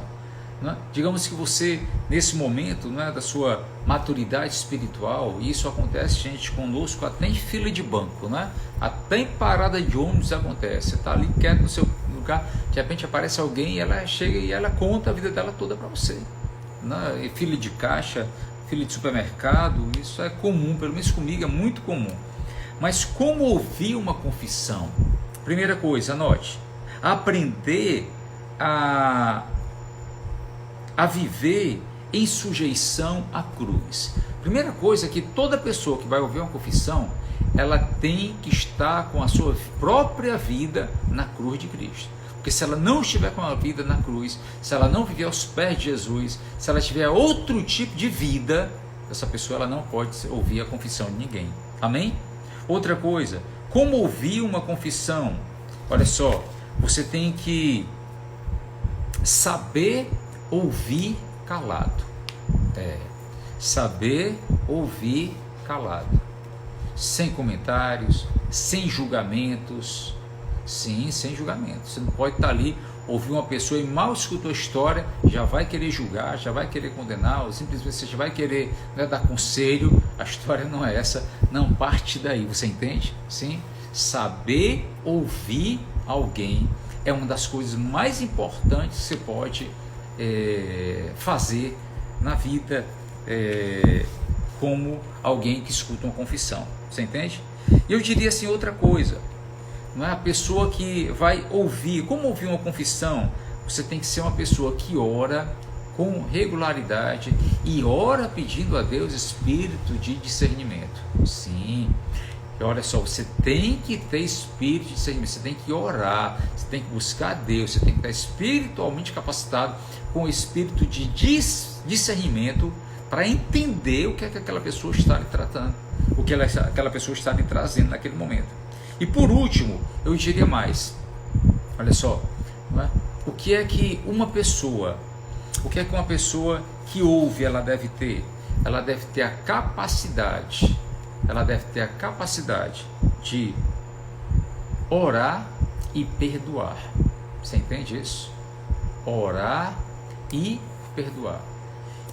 Não é? Digamos que você, nesse momento, não é, da sua maturidade espiritual, e isso acontece, gente, conosco até em fila de banco, não é? Até em parada de ônibus acontece. Você está ali quieto no seu lugar, de repente aparece alguém e ela chega e ela conta a vida dela toda para você. Não é? E fila de caixa, fila de supermercado, isso é comum, pelo menos comigo é muito comum. Mas como ouvir uma confissão? Primeira coisa, anote: aprender a viver em sujeição à cruz. Primeira coisa é que toda pessoa que vai ouvir uma confissão, ela tem que estar com a sua própria vida na cruz de Cristo. Porque se ela não estiver com a vida na cruz, se ela não viver aos pés de Jesus, se ela tiver outro tipo de vida, essa pessoa ela não pode ouvir a confissão de ninguém. Amém? Outra coisa, como ouvir uma confissão? Olha só, você tem que saber ouvir calado. Saber ouvir calado. Sem comentários, sem julgamentos. Sim, sem julgamentos. Você não pode estar ali, ouvir uma pessoa e mal escutou a história, já vai querer julgar, já vai querer condenar, ou simplesmente você já vai querer, né, dar conselho. A história não é essa, não parte daí, você entende? Sim? Saber ouvir alguém é uma das coisas mais importantes que você pode fazer na vida, como alguém que escuta uma confissão, você entende? E eu diria assim outra coisa, não é? A pessoa que vai ouvir, como ouvir uma confissão? Você tem que ser uma pessoa que ora com regularidade e ora pedindo a Deus espírito de discernimento. Sim. E olha só, você tem que ter espírito de discernimento, você tem que orar, você tem que buscar a Deus, você tem que estar espiritualmente capacitado com o espírito de discernimento para entender o que é que aquela pessoa está lhe tratando. o que aquela pessoa está lhe trazendo naquele momento. E por último, eu diria mais, olha só, não é? O que é que uma pessoa que ouve, ela deve ter? Ela deve ter a capacidade de orar e perdoar. Você entende isso? Orar e perdoar.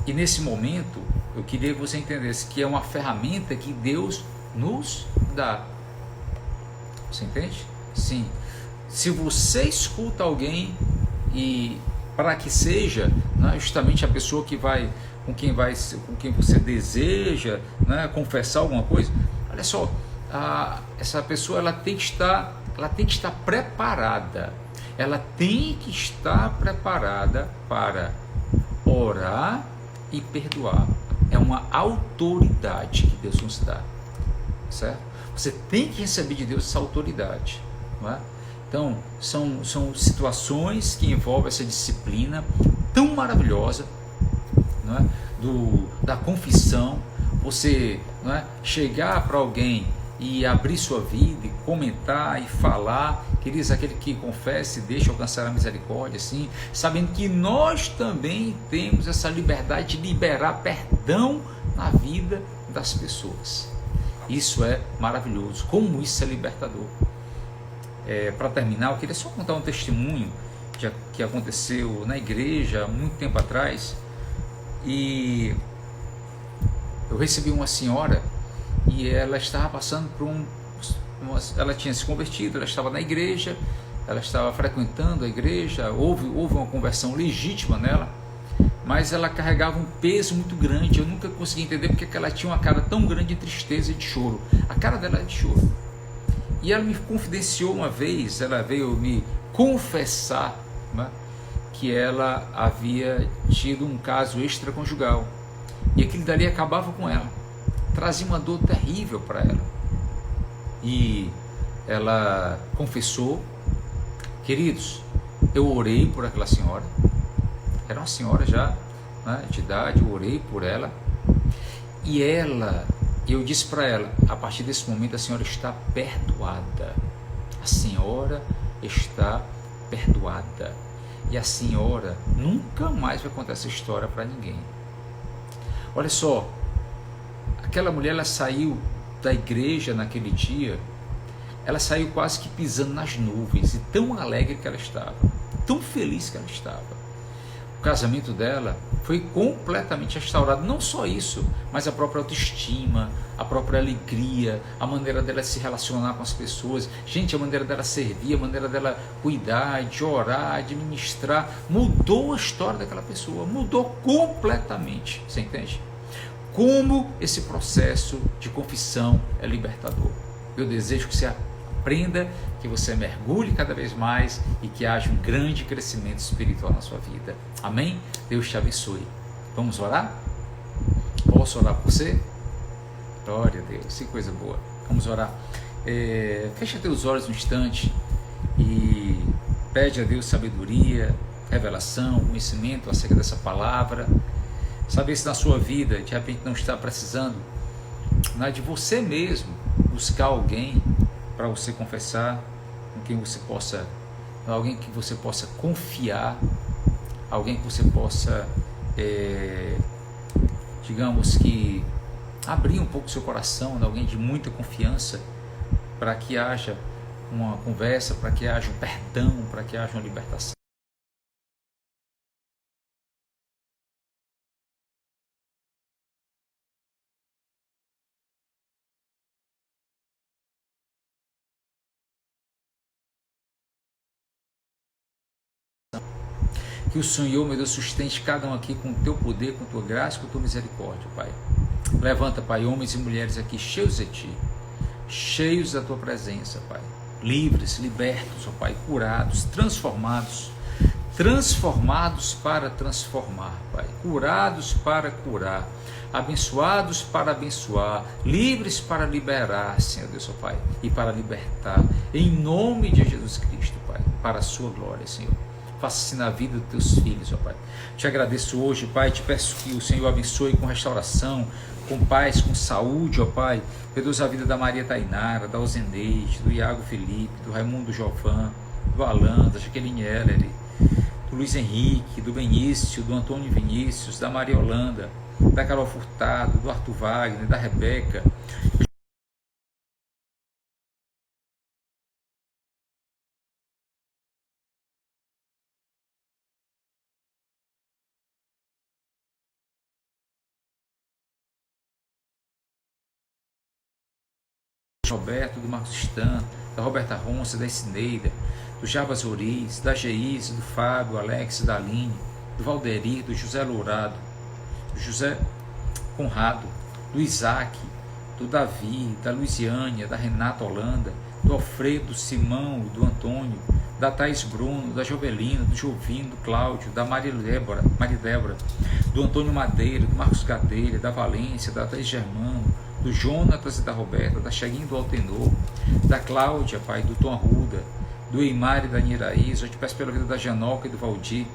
E nesse momento, eu queria que você entendesse que é uma ferramenta que Deus nos dá. Você entende? Sim. Se você escuta alguém e para que seja, né, justamente a pessoa que com quem você deseja, né, confessar alguma coisa, olha só, essa pessoa ela tem que estar preparada. Ela tem que estar preparada para orar e perdoar. É uma autoridade que Deus nos dá, certo? Você tem que receber de Deus essa autoridade, não é? Então, são situações que envolvem essa disciplina tão maravilhosa, não é? Da confissão, você, não é? Chegar para alguém e abrir sua vida, e comentar e falar, queridos, aquele que confessa e deixa alcançar a misericórdia, assim, sabendo que nós também temos essa liberdade de liberar perdão na vida das pessoas. Isso é maravilhoso, como isso é libertador. Para terminar, eu queria só contar um testemunho que aconteceu na igreja há muito tempo atrás. E eu recebi uma senhora e ela estava passando por ela tinha se convertido, ela estava na igreja, ela estava frequentando a igreja, houve uma conversão legítima nela, mas ela carregava um peso muito grande. Eu nunca consegui entender porque ela tinha uma cara tão grande de tristeza e de choro. A cara dela é de choro. E ela me confidenciou uma vez, ela veio me confessar, né, que ela havia tido um caso extraconjugal. E aquilo dali acabava com ela. Trazia uma dor terrível para ela. E ela confessou, queridos, eu orei por aquela senhora. Era uma senhora já, né, de idade, eu orei por ela. E eu disse para ela, a partir desse momento a senhora está perdoada. A senhora está perdoada. E a senhora nunca mais vai contar essa história para ninguém. Olha só, aquela mulher, ela saiu da igreja naquele dia, ela saiu quase que pisando nas nuvens, e tão alegre que ela estava, tão feliz que ela estava. O casamento dela foi completamente restaurado. Não só isso, mas a própria autoestima, a própria alegria, a maneira dela se relacionar com as pessoas. Gente, a maneira dela servir, a maneira dela cuidar, de orar, de ministrar, mudou a história daquela pessoa, mudou completamente. Você entende? Como esse processo de confissão é libertador. Eu desejo que você aprenda, que você mergulhe cada vez mais e que haja um grande crescimento espiritual na sua vida. Amém? Deus te abençoe. Vamos orar? Posso orar por você? Glória a Deus, que coisa boa. Vamos orar. Fecha teus olhos um instante e pede a Deus sabedoria, revelação, conhecimento acerca dessa palavra. Saber se na sua vida, de repente, não está precisando, não é de você mesmo buscar alguém para você confessar, com quem você possa, alguém que você possa confiar, alguém que você possa, digamos que, abrir um pouco seu coração, alguém de muita confiança, para que haja uma conversa, para que haja um perdão, para que haja uma libertação. Que o Senhor, meu Deus, sustente cada um aqui com o teu poder, com a tua graça, com a tua misericórdia, Pai. Levanta, Pai, homens e mulheres aqui cheios de Ti, cheios da Tua presença, Pai. Livres, libertos, ó Pai, curados, transformados para transformar, Pai. Curados para curar, abençoados para abençoar, livres para liberar, Senhor Deus, ó Pai, e para libertar, em nome de Jesus Cristo, Pai, para a Sua glória, Senhor. faça assim na vida dos teus filhos, ó Pai. Te agradeço hoje, Pai, te peço que o Senhor abençoe com restauração, com paz, com saúde, ó Pai. Meu Deus, a vida da Maria Tainara, da Ozeneide, do Iago Felipe, do Raimundo Jovan, do Alan, da Jaqueline Heller, do Luiz Henrique, do Benício, do Antônio Vinícius, da Maria Holanda, da Carol Furtado, do Arthur Wagner, da Rebeca. Roberto, do Marcos Stan, da Roberta Ronça, da Esineida, do Jarbas Oriz, da Geise, do Fábio, Alex, da Aline, do Valderir, do José Lourado, do José Conrado, do Isaac, do Davi, da Luisiânia, da Renata Holanda, do Alfredo, do Simão, do Antônio, da Thaís Bruno, da Jovelina, do Jovino, do Cláudio, da Maria Débora, do Antônio Madeira, do Marcos Gadelha, da Valência, da Thaís Germano, do Jonatas e da Roberta, da Cheguinho do Altenor, da Cláudia, Pai, do Tom Arruda, do Eimar e da Niraísa. Eu te peço pela vida da Janoca e do Valdir,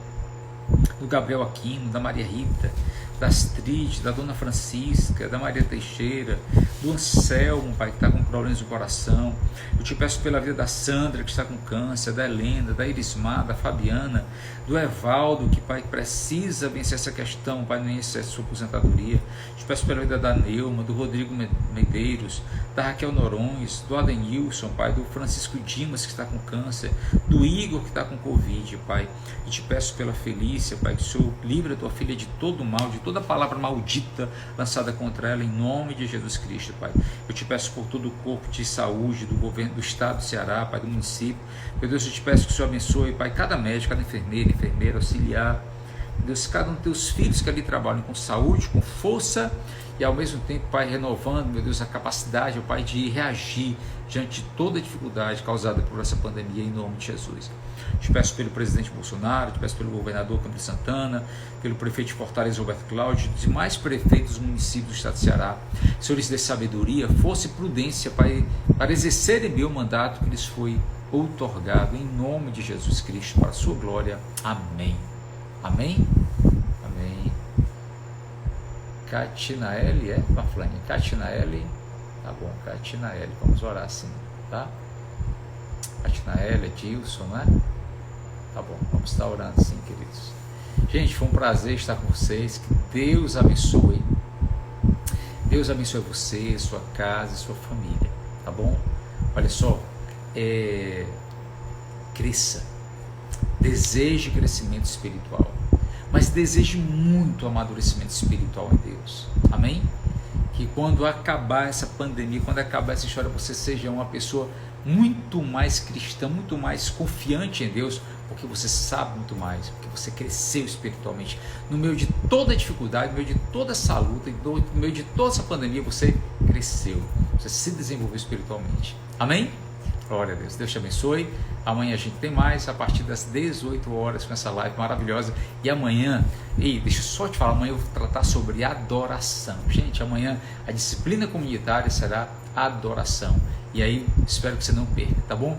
do Gabriel Aquino, da Maria Rita, da Astrid, da Dona Francisca, da Maria Teixeira, do Anselmo, Pai, que está com problemas no coração. Eu te peço pela vida da Sandra, que está com câncer, da Helena, da Irismar, da Fabiana, do Evaldo, que, Pai, precisa vencer essa questão, Pai, no início da sua aposentadoria. Te peço pela vida da Neuma, do Rodrigo Medeiros, da Raquel Norões, do Adenilson, Pai, do Francisco Dimas, que está com câncer, do Igor, que está com Covid, Pai. E te peço pela Felícia, Pai, que o Senhor livre a tua filha de todo mal, de toda palavra maldita lançada contra ela, em nome de Jesus Cristo, Pai. Eu te peço por todo o corpo de saúde do governo do estado do Ceará, Pai, do município. Meu Deus, eu te peço que o Senhor abençoe, Pai, cada médico, cada enfermeira, auxiliar. Meu Deus, cada um dos teus filhos que ali trabalham com saúde, com força e ao mesmo tempo, Pai, renovando, meu Deus, a capacidade, Pai, de reagir diante de toda a dificuldade causada por essa pandemia, em nome de Jesus. Te peço pelo presidente Bolsonaro, te peço pelo governador Camilo Santana, pelo prefeito de Fortaleza, Roberto Cláudio, e demais prefeitos dos municípios do estado do Ceará. Senhor, lhes dê sabedoria, força e prudência, Pai, para exercerem bem o mandato que lhes foi outorgado, em nome de Jesus Cristo, para a sua glória. Amém. Amém? Amém. Catinaele, Maflane? Catinaele, tá bom, Catinaele, vamos orar assim, tá? Catinaele, Dilson, né? Tá bom, vamos estar orando assim, queridos. Gente, foi um prazer estar com vocês, que Deus abençoe. Deus abençoe você, sua casa e sua família, tá bom? Olha só, cresça, deseje crescimento espiritual, mas deseje muito amadurecimento espiritual em Deus, amém? Que quando acabar essa pandemia, quando acabar essa história, você seja uma pessoa muito mais cristã, muito mais confiante em Deus, porque você sabe muito mais, porque você cresceu espiritualmente. No meio de toda a dificuldade, no meio de toda essa luta, no meio de toda essa pandemia, você cresceu, você se desenvolveu espiritualmente, amém? Glória a Deus, Deus te abençoe. Amanhã a gente tem mais, a partir das 18 horas, com essa live maravilhosa. E amanhã, deixa eu só te falar, amanhã eu vou tratar sobre adoração. Gente, amanhã a disciplina comunitária será adoração. E aí, espero que você não perca, tá bom?